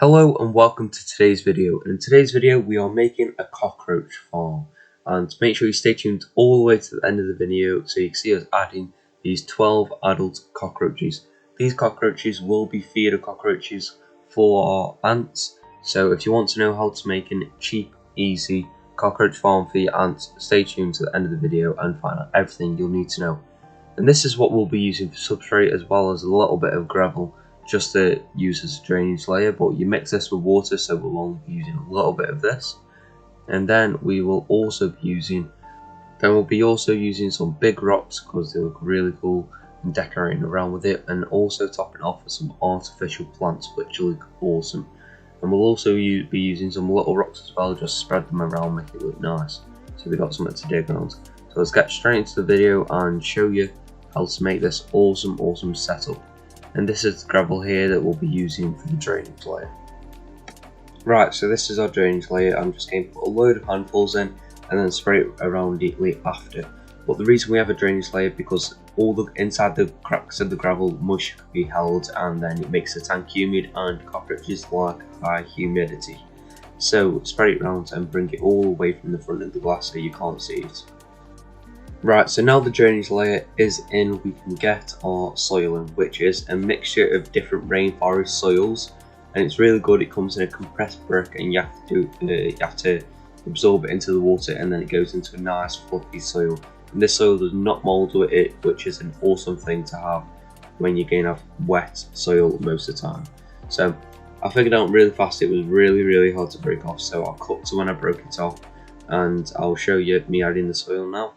Hello and welcome to today's video. In today's video we are making a cockroach farm, and make sure you stay tuned all the way to the end of the video so you can see us adding these 12 adult cockroaches. These cockroaches will be feeder cockroaches for our ants, so if you want to know how to make a cheap, easy cockroach farm for your ants, stay tuned to the end of the video and find out everything you'll need to know. And this is what we'll be using for substrate, as well as a little bit of gravel just to use as a drainage layer, but you mix this with water, so we'll only be using a little bit of this. And then we will also be using some big rocks because they look really cool, and decorating around with it, and also topping off with some artificial plants which look awesome. And we'll also be using some little rocks as well, just spread them around, make it look nice, so we got something to dig around. So let's get straight into the video and show you how to make this awesome setup. And this is the gravel here that we'll be using for the drainage layer. Right, so this is our drainage layer. I'm just going to put a load of handfuls in and then spray it around neatly after. But the reason we have a drainage layer because all the inside the cracks of the gravel mush can be held, and then it makes the tank humid, and cockroaches like high humidity. So spray it around and bring it all away from the front of the glass so you can't see it. Right, so now the drainage layer is in, we can get our soil in, which is a mixture of different rainforest soils, and it's really good. It comes in a compressed brick, and you have to absorb it into the water, and then it goes into a nice fluffy soil. And this soil does not mould with it, which is an awesome thing to have when you're going to have wet soil most of the time. So I figured out really fast it was really hard to break off, so I'll cut to when I broke it off, and I'll show you me adding the soil now.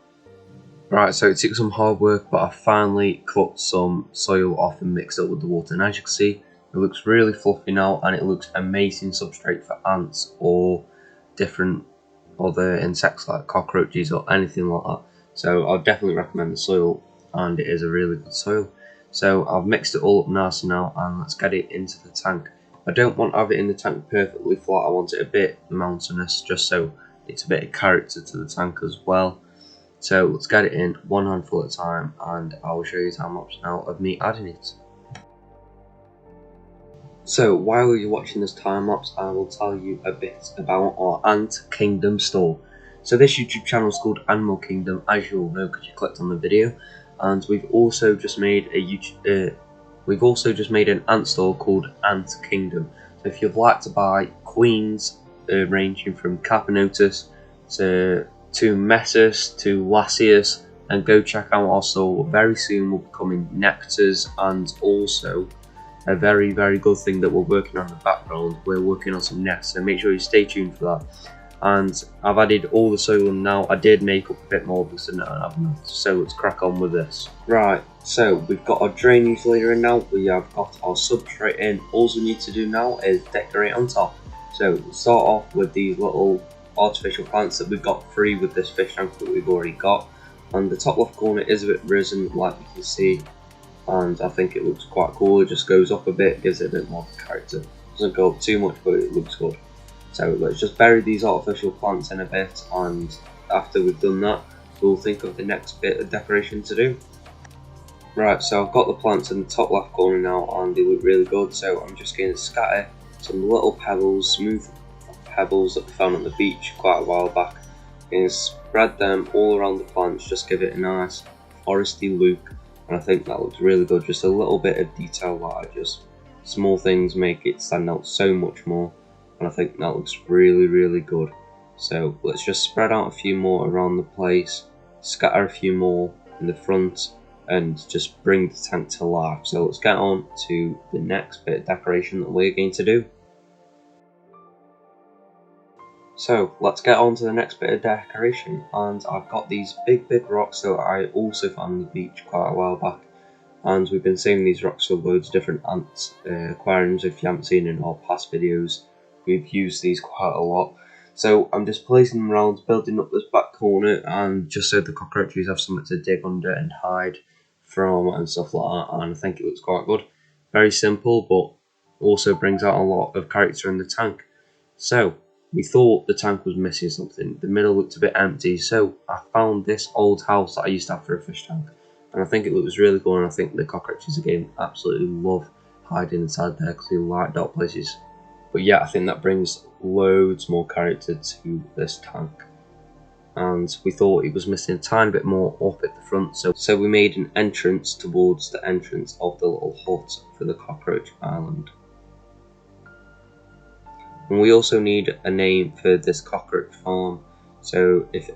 Right, so it took some hard work, but I finally cut some soil off and mixed it with the water, and as you can see, it looks really fluffy now, and it looks amazing substrate for ants or different other insects like cockroaches or anything like that. So I'll definitely recommend the soil, and it is a really good soil. So I've mixed it all up nice now, and let's get it into the tank. I don't want to have it in the tank perfectly flat, I want it a bit mountainous, just so it's a bit of character to the tank as well. So let's get it in one handful at a time, and I will show you time lapse now of me adding it. So while you're watching this time lapse, I will tell you a bit about our Ant Kingdom store. So this YouTube channel is called Animal Kingdom, as you all know because you clicked on the video, and we've also just made an ant store called Ant Kingdom. So if you'd like to buy queens ranging from Capanotus to Messus to Lassius, and go check out our store. Very soon we'll be coming nectars, and also a very good thing that we're working on in the background, we're working on some nests, so make sure you stay tuned for that. And I've added all the soil in now. I did make up a bit more because I didn't have enough, so let's crack on with this. Right, so we've got our drainage layer in now, we have got our substrate in. All we need to do now is decorate on top. So we'll start off with these little artificial plants that we've got free with this fish tank that we've already got. And the top left corner is a bit risen, like you can see, and I think it looks quite cool. It just goes up a bit, gives it a bit more character. Doesn't go up too much, but it looks good. So let's just bury these artificial plants in a bit, and after we've done that, we'll think of the next bit of decoration to do. Right, so I've got the plants in the top left corner now, and they look really good. So I'm just going to scatter some little pebbles, smooth pebbles that we found on the beach quite a while back, and spread them all around the plants, just give it a nice foresty look, and I think that looks really good. Just a little bit of detail, like just small things make it stand out so much more, and I think that looks really good. So let's just spread out a few more around the place, scatter a few more in the front, and just bring the tank to life. So let's get on to the next bit of decoration that we're going to do. So let's get on to the next bit of decoration, and I've got these big rocks that I also found on the beach quite a while back, and we've been saving these rocks for loads of different ant aquariums. If you haven't seen in our past videos, we've used these quite a lot. So I'm just placing them around, building up this back corner, and just so the cockroaches have something to dig under and hide from and stuff like that, and I think it looks quite good. Very simple, but also brings out a lot of character in the tank. So we thought the tank was missing something. The middle looked a bit empty, so I found this old house that I used to have for a fish tank, and I think it looks really cool, and I think the cockroaches again absolutely love hiding inside there because they like dark places. But yeah, I think that brings loads more character to this tank. And we thought it was missing a tiny bit more up at the front, so we made an entrance towards the entrance of the little hut for the Cockroach Island. And we also need a name for this cockroach farm, so if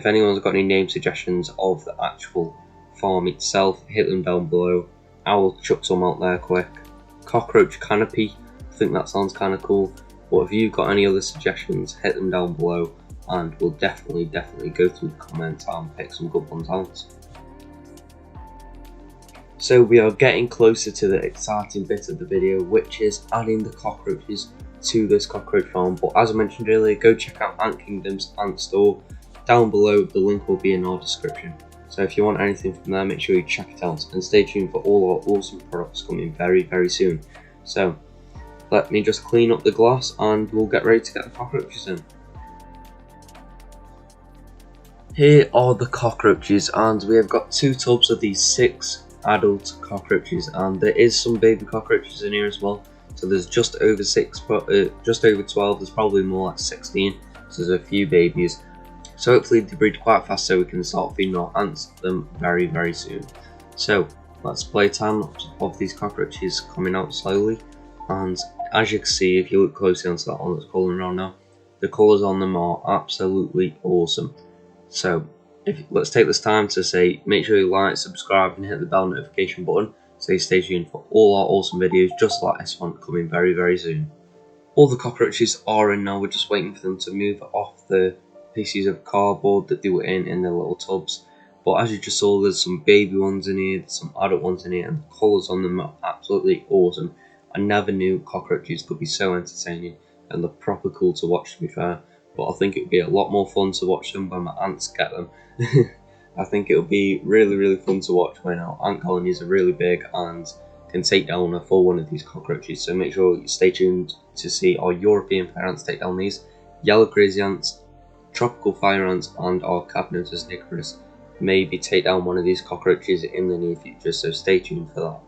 anyone's got any name suggestions of the actual farm itself, hit them down below. I will chuck some out there quick. Cockroach Canopy, I think that sounds kind of cool, but if you've got any other suggestions, hit them down below and we'll definitely go through the comments and pick some good ones out. So we are getting closer to the exciting bit of the video, which is adding the cockroaches to this cockroach farm. But as I mentioned earlier, go check out Ant Kingdom's ant store down below. The link will be in our description, so if you want anything from there, make sure you check it out and stay tuned for all our awesome products coming very soon. So let me just clean up the glass and we'll get ready to get the cockroaches in. Here are the cockroaches, and we have got 2 tubs of these 6 adult cockroaches, and there is some baby cockroaches in here as well. So there's just over 12. There's probably more like 16. So there's a few babies. So hopefully they breed quite fast, so we can start feeding our ants them very soon. So let's play time of these cockroaches coming out slowly. And as you can see, if you look closely onto that one that's crawling around now, the colours on them are absolutely awesome. So let's take this time to say, make sure you like, subscribe and hit the bell notification button so you stay tuned for all our awesome videos just like this one coming very soon. All the cockroaches are in now, we're just waiting for them to move off the pieces of cardboard that they were in their little tubs. But as you just saw, there's some baby ones in here, there's some adult ones in here, and the colours on them are absolutely awesome. I never knew cockroaches could be so entertaining, and they're proper cool to watch, to be fair. But I think it would be a lot more fun to watch them when my ants get them. I think it would be really fun to watch when our ant colonies are really big and can take down a full one of these cockroaches. So make sure you stay tuned to see our European pair ants take down these yellow crazy ants, tropical fire ants, and our Capnotus nigerus maybe take down one of these cockroaches in the near future. So stay tuned for that.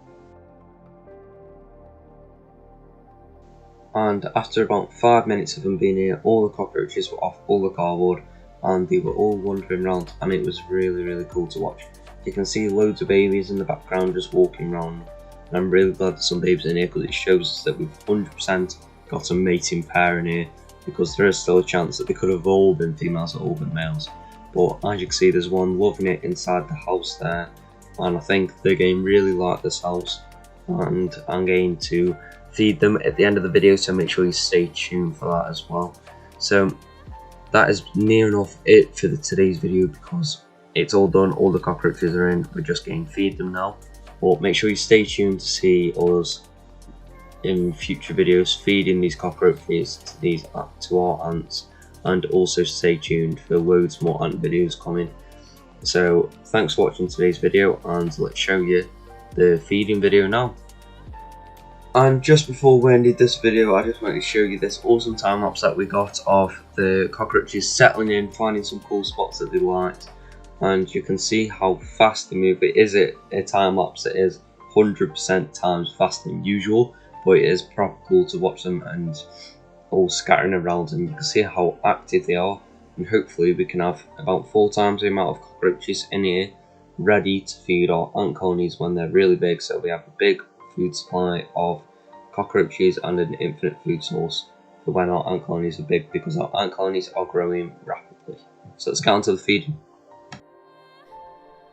And after about 5 minutes of them being here, all the cockroaches were off all the cardboard and they were all wandering around, and it was really cool to watch. You can see loads of babies in the background just walking around, and I'm really glad there's some babies in here because it shows us that we've 100% got a mating pair in here, because there is still a chance that they could have all been females or all been males. But as you can see, there's one loving it inside the house there, and I think the game really like this house, and I'm going to feed them at the end of the video, so make sure you stay tuned for that as well. So that is near enough it for today's video, because it's all done, all the cockroaches are in, we're just going to feed them now. But make sure you stay tuned to see us in future videos feeding these cockroaches to our ants, and also stay tuned for loads more ant videos coming. So thanks for watching today's video, and let's show you the feeding video now. And just before we ended this video, I just wanted to show you this awesome time lapse that we got of the cockroaches settling in, finding some cool spots that they liked, and you can see how fast they move. It is a time lapse that is 100% times faster than usual, but it is proper cool to watch them and all scattering around, and you can see how active they are. And hopefully we can have about 4 times the amount of cockroaches in here ready to feed our ant colonies when they're really big, so we have a big food supply of cockroaches and an infinite food source for when our ant colonies are big, because our ant colonies are growing rapidly. So let's get on to the feeding.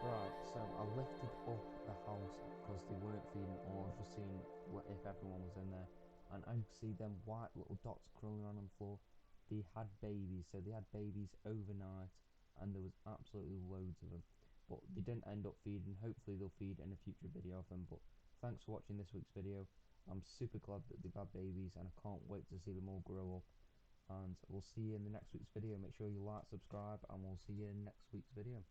Right, so I lifted up the house because they weren't feeding, or I was just seeing if everyone was in there, and I could see them white little dots crawling around on the floor. They had babies, so they had babies overnight, and there was absolutely loads of them, but they didn't end up feeding. Hopefully they'll feed in a future video of them. But thanks for watching this week's video. I'm super glad that they've had babies, and I can't wait to see them all grow up. And we'll see you in the next week's video. Make sure you like, subscribe, and we'll see you in next week's video.